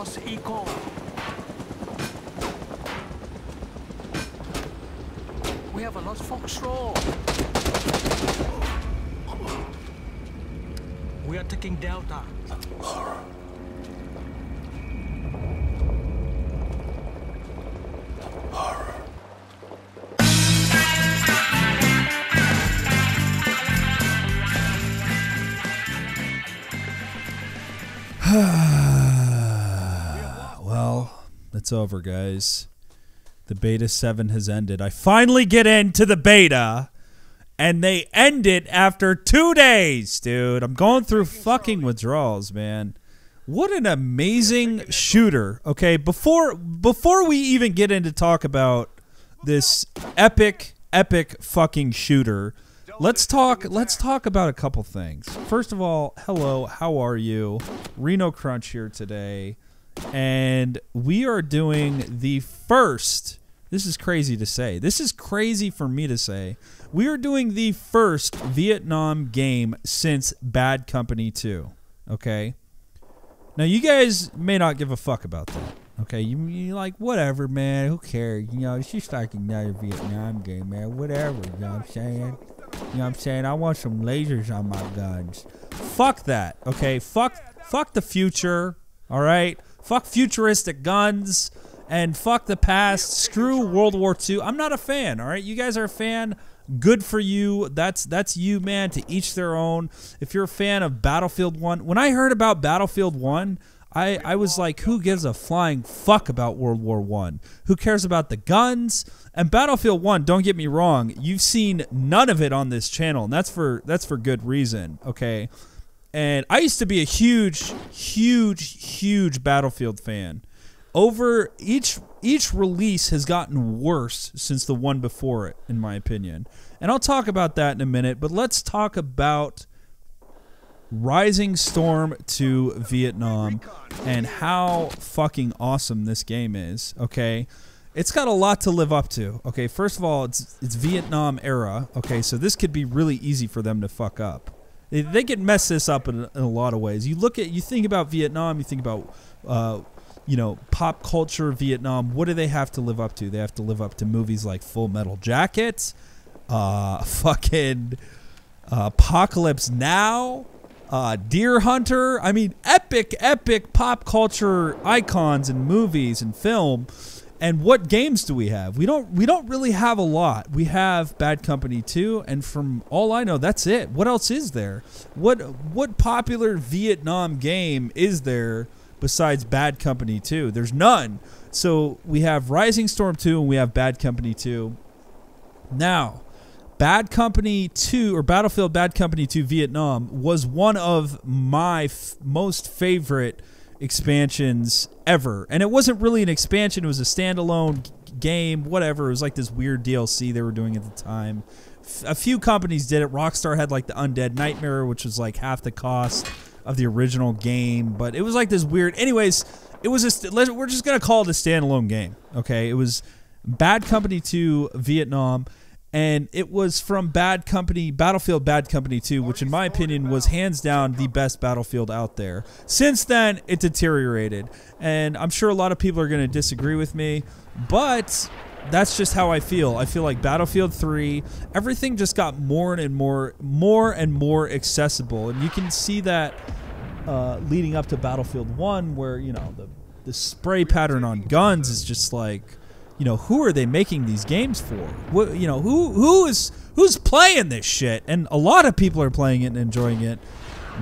lost eco. We have a lost Foxtrot. We are taking Delta. Horror. Horror. Well, it's over, guys. The beta 7 has ended. I finally get into the beta, and they end it after 2 days, dude. I'm going through fucking withdrawals, man. What an amazing shooter. Okay, before we even get into talk about this epic fucking shooter, let's talk about a couple things. First of all, hello, how are you? rhinoCRUNCH here today, and we are doing the first, this is crazy to say, this is crazy for me to say, we are doing the first Vietnam game since Bad Company 2, okay? Now, you guys may not give a fuck about that, okay? You're like, whatever, man, who cares? You know, it's just like another Vietnam game, man, whatever, you know what I'm saying? You know what I'm saying? I want some lasers on my guns. Fuck that, okay? Fuck the future, all right? Fuck futuristic guns, and fuck the past. Screw World War II. I'm not a fan, all right? You guys are a fan. Good for you. That's you, man. To each their own. If you're a fan of Battlefield 1, when I heard about Battlefield 1, I was like, who gives a flying fuck about World War I? Who cares about the guns? And Battlefield 1, don't get me wrong, you've seen none of it on this channel, and that's for good reason, okay? And I used to be a huge Battlefield fan. Over each release has gotten worse since the one before it, in my opinion. And I'll talk about that in a minute, but let's talk about Rising Storm 2 Vietnam and how fucking awesome this game is, okay? It's got a lot to live up to, okay? First of all, it's Vietnam era, okay? So this could be really easy for them to fuck up. They can mess this up in a lot of ways. You think about Vietnam, you think about, you know, pop culture Vietnam. What do they have to live up to? They have to live up to movies like Full Metal Jacket, fucking Apocalypse Now, Deer Hunter. I mean, epic pop culture icons in movies and film. And what games do we have? We don't really have a lot. We have Bad Company 2, and from all I know, that's it. What else is there? What popular Vietnam game is there besides Bad Company 2? There's none. So we have Rising Storm 2 and we have Bad Company 2. Now, Bad Company 2 or Battlefield Bad Company 2 Vietnam was one of my most favorite expansions ever. And it wasn't really an expansion, it was a standalone game, whatever. It was like this weird DLC they were doing at the time. A few companies did it. Rockstar had like the Undead Nightmare, which was like half the cost of the original game, but it was like this weird, anyways, it was we're just gonna call it a standalone game, okay? It was Bad Company 2 Vietnam, and it was from Battlefield Bad Company 2, which in my opinion was hands down the best Battlefield out there. Since then, it deteriorated, and I'm sure a lot of people are gonna disagree with me, but that's just how I feel. I feel like Battlefield 3, everything just got more and more accessible, and you can see that leading up to Battlefield 1, where, you know, the spray pattern on guns is just like, you know, who are they making these games for? What, you know, who's playing this shit? And a lot of people are playing it and enjoying it.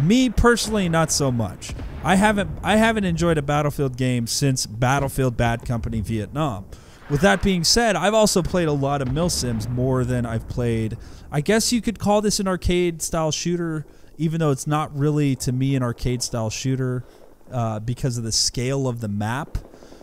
Me personally, not so much. I haven't enjoyed a Battlefield game since Battlefield Bad Company Vietnam. With that being said, I've also played a lot of milsims, more than I've played. I guess you could call this an arcade-style shooter, even though it's not really, to me, an arcade-style shooter because of the scale of the map.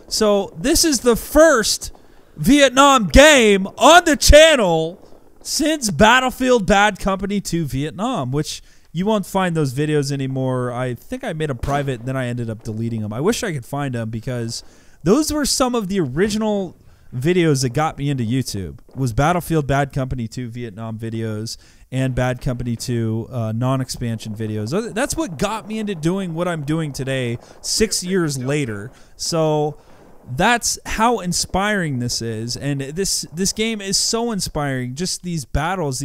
So this is the first Vietnam game on the channel since Battlefield Bad Company 2 Vietnam, which you won't find those videos anymore. I think I made them private, and then I ended up deleting them. I wish I could find them because those were some of the original videos that got me into YouTube. Was Battlefield Bad Company 2 Vietnam videos and Bad Company 2 non-expansion videos. That's what got me into doing what I'm doing today 6 years later. So that's how inspiring this is, and this game is so inspiring. Just these battles,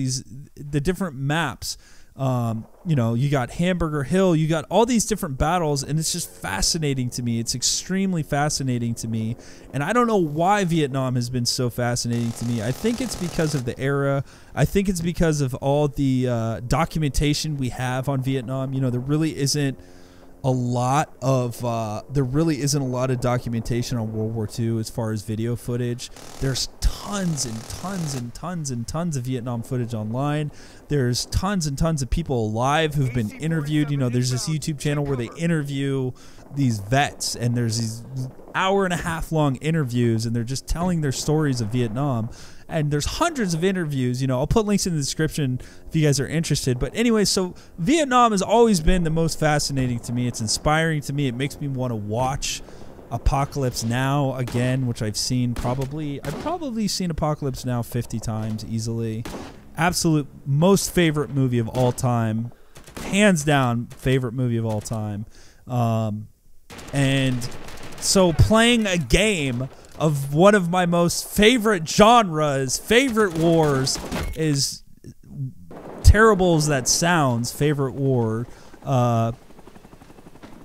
the different maps. You know, you got Hamburger Hill, you got all these different battles, and it's just fascinating to me. It's extremely fascinating to me, and I don't know why Vietnam has been so fascinating to me. I think it's because of the era. I think it's because of all the documentation we have on Vietnam. You know, there really isn't a lot of documentation on World War II as far as video footage. There's tons and tons and tons and tons of Vietnam footage online. There's tons and tons of people alive who've been interviewed. You know, there's this YouTube channel where they interview these vets, and there's these hour-and-a-half long interviews, and they're just telling their stories of Vietnam. And there's hundreds of interviews. You know, I'll put links in the description if you guys are interested. But anyway, so Vietnam has always been the most fascinating to me. It's inspiring to me. It makes me want to watch Apocalypse Now again, which I've probably seen Apocalypse Now 50 times easily. Absolute most favorite movie of all time. Hands down favorite movie of all time. And so playing a game of one of my most favorite genres, favorite wars, is terrible as that sounds, favorite war.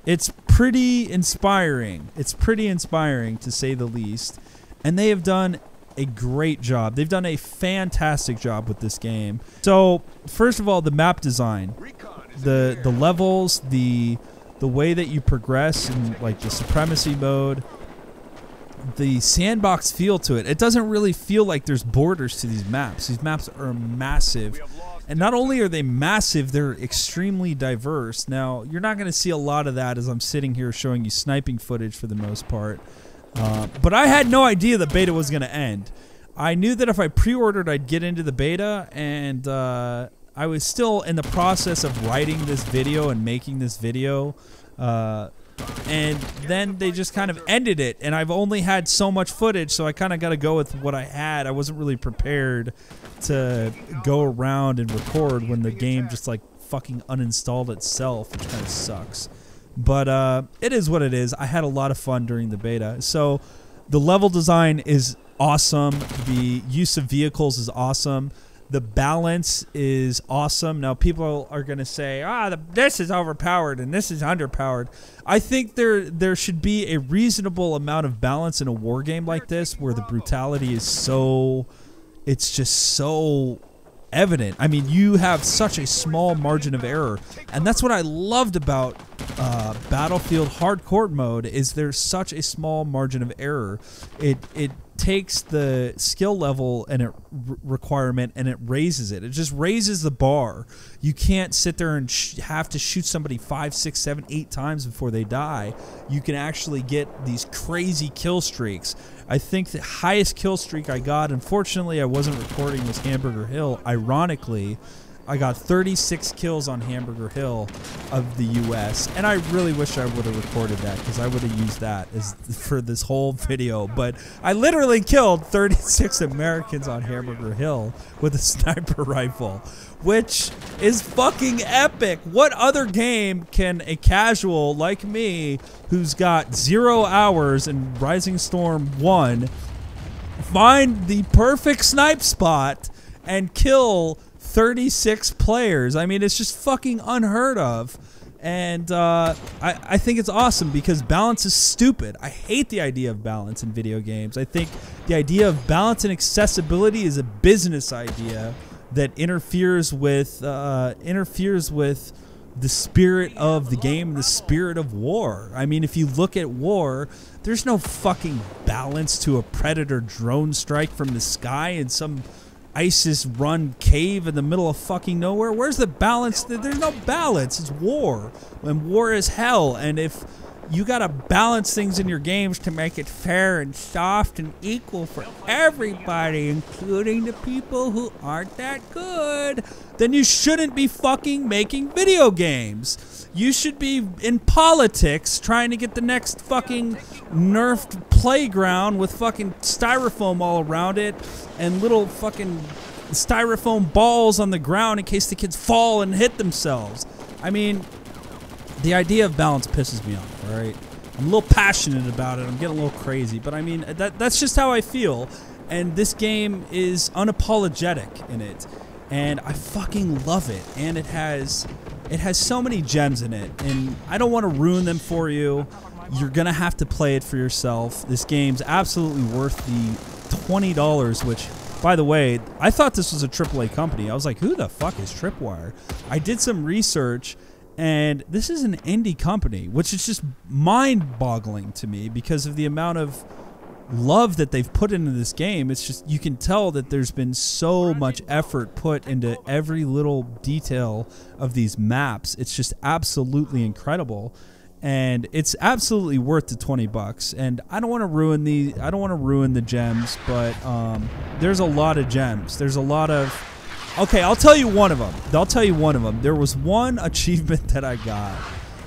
It's pretty inspiring. It's pretty inspiring, to say the least. And they have done a great job. They've done a fantastic job with this game. So, first of all, the map design. The levels, the way that you progress in, like, the supremacy mode, the sandbox feel to it. It doesn't really feel like there's borders to these maps. These maps are massive. And not only are they massive, they're extremely diverse. Now, you're not going to see a lot of that as I'm sitting here showing you sniping footage for the most part. But I had no idea the beta was going to end. I knew that if I pre-ordered, I'd get into the beta, and I was still in the process of writing this video and making this video. And then they just kind of ended it, and I've only had so much footage, so I kind of got to go with what I had. I wasn't really prepared to go around and record when the game just like fucking uninstalled itself, which kind of sucks. But it is what it is. I had a lot of fun during the beta. So the level design is awesome. The use of vehicles is awesome. The balance is awesome. Now, people are going to say, this is overpowered and this is underpowered. I think there should be a reasonable amount of balance in a war game like this, where the brutality is so... it's just so evident. I mean, you have such a small margin of error. And that's what I loved about Battlefield Hardcore mode, is there's such a small margin of error. It takes the skill level and requirement, and it raises it. It just raises the bar. You can't sit there and have to shoot somebody 5, 6, 7, 8 times before they die. You can actually get these crazy kill streaks. I think the highest kill streak I got, unfortunately I wasn't recording, was Hamburger Hill. Ironically, I got 36 kills on Hamburger Hill of the US, and I really wish I would have recorded that, because I would have used that as for this whole video. But I literally killed 36 Americans on Hamburger Hill with a sniper rifle, which is fucking epic. What other game can a casual like me, who's got 0 hours in Rising Storm 1, find the perfect snipe spot and kill 36 players? I mean, it's just fucking unheard of. And I think it's awesome, because balance is stupid. I hate the idea of balance in video games. I think the idea of balance and accessibility is a business idea that interferes with the spirit of the game, the spirit of war. I mean, if you look at war, there's no fucking balance to a Predator drone strike from the sky in some ISIS-run cave in the middle of fucking nowhere. Where's the balance? There's no balance. It's war, and war is hell. And if You gotta balance things in your games to make it fair and soft and equal for everybody, including the people who aren't that good. Then you shouldn't be fucking making video games. You should be in politics trying to get the next fucking nerfed playground with fucking styrofoam all around it and little fucking styrofoam balls on the ground in case the kids fall and hit themselves. I mean, the idea of balance pisses me off, all right? I'm a little passionate about it. I'm getting a little crazy, but I mean, that's just how I feel. And this game is unapologetic in it. And I fucking love it. And it has so many gems in it. And I don't want to ruin them for you. You're going to have to play it for yourself. This game's absolutely worth the $20, which, by the way, I thought this was a AAA company. I was like, who the fuck is Tripwire? I did some research. And this is an indie company, which is just mind-boggling to me because of the amount of love that they've put into this game. It's just, you can tell that there's been so much effort put into every little detail of these maps. It's just absolutely incredible. And it's absolutely worth the $20. And I don't want to ruin the gems, but there's a lot of gems. There's a lot of... Okay, I'll tell you one of them. There was one achievement that I got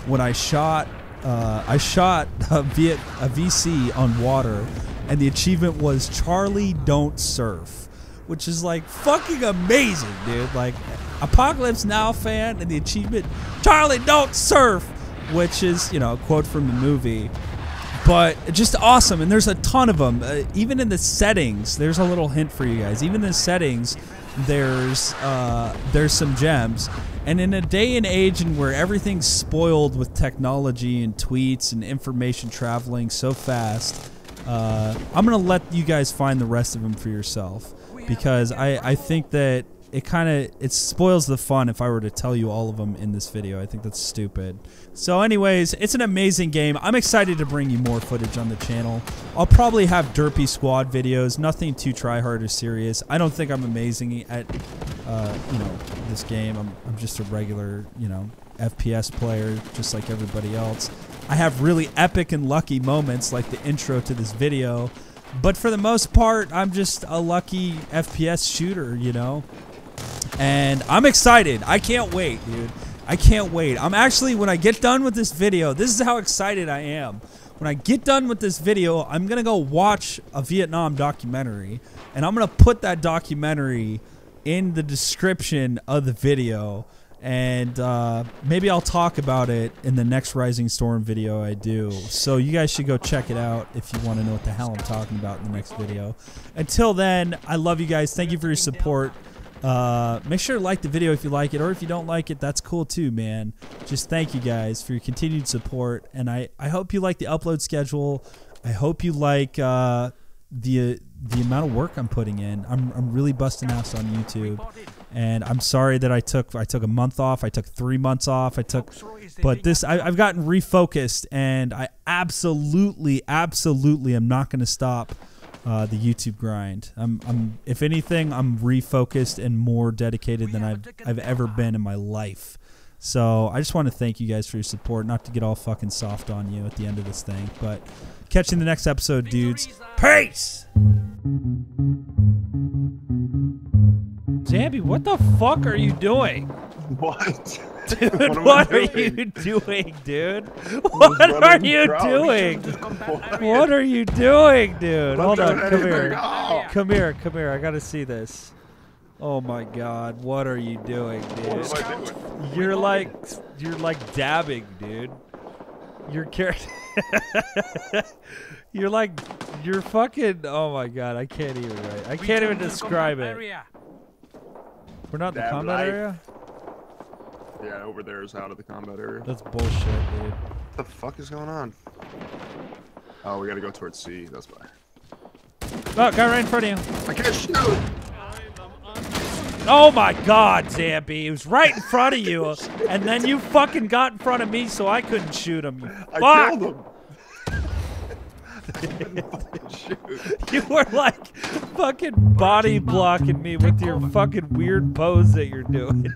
when I shot a VC on water, and the achievement was Charlie Don't Surf, which is like fucking amazing, dude. Like, Apocalypse Now fan, and the achievement Charlie Don't Surf, which is, you know, a quote from the movie. But just awesome, and there's a ton of them. Even in the settings, there's a little hint for you guys. Even in the settings, there's some gems. And in a day and age in where everything's spoiled with technology and tweets and information traveling so fast, I'm gonna let you guys find the rest of them for yourself, because I think that it spoils the fun if I were to tell you all of them in this video. I think that's stupid. So anyways, it's an amazing game. I'm excited to bring you more footage on the channel. I'll probably have derpy squad videos, nothing too try-hard or serious. I don't think I'm amazing at, you know, this game. I'm just a regular, you know, FPS player, just like everybody else. I have really epic and lucky moments like the intro to this video, but for the most part, I'm just a lucky FPS shooter, you know? And I'm excited. I can't wait, dude. I can't wait. I'm actually, when I get done with this video, this is how excited I am. When I get done with this video, I'm going to go watch a Vietnam documentary, and I'm going to put that documentary in the description of the video, and maybe I'll talk about it in the next Rising Storm video I do. So you guys should go check it out if you want to know what the hell I'm talking about in the next video. Until then, I love you guys. Thank you for your support. Make sure to like the video if you like it, or if you don't like it, that's cool too, man. Just thank you guys for your continued support, and I hope you like the upload schedule. I hope you like the amount of work I'm putting in. I'm really busting ass on YouTube, and I'm sorry that I took a month off. I took 3 months off. But this I've gotten refocused, and I absolutely am not going to stop the YouTube grind. If anything, I'm refocused and more dedicated than I've ever been in my life. So I just want to thank you guys for your support. Not to get all fucking soft on you at the end of this thing, but catch you in the next episode, dudes. Peace. Zambi, what the fuck are you doing? What? Dude, what are you doing, dude? What are you doing? What are you doing, dude? Hold on, come here. Come here. I gotta see this. Oh my god, what are you doing, dude? What am I doing? You're like dabbing, dude. You're you're fucking, oh my god, I can't even describe it. We're not in the combat area? Yeah, over there is out of the combat area. That's bullshit, dude. What the fuck is going on? Oh, we gotta go towards C, that's why. Oh, guy right in front of you. I can't shoot! Oh my god, Zambi. He was right in front of you, and then you fucking got in front of me so I couldn't shoot him. I killed him! You were like fucking body blocking me with your fucking weird pose that you're doing.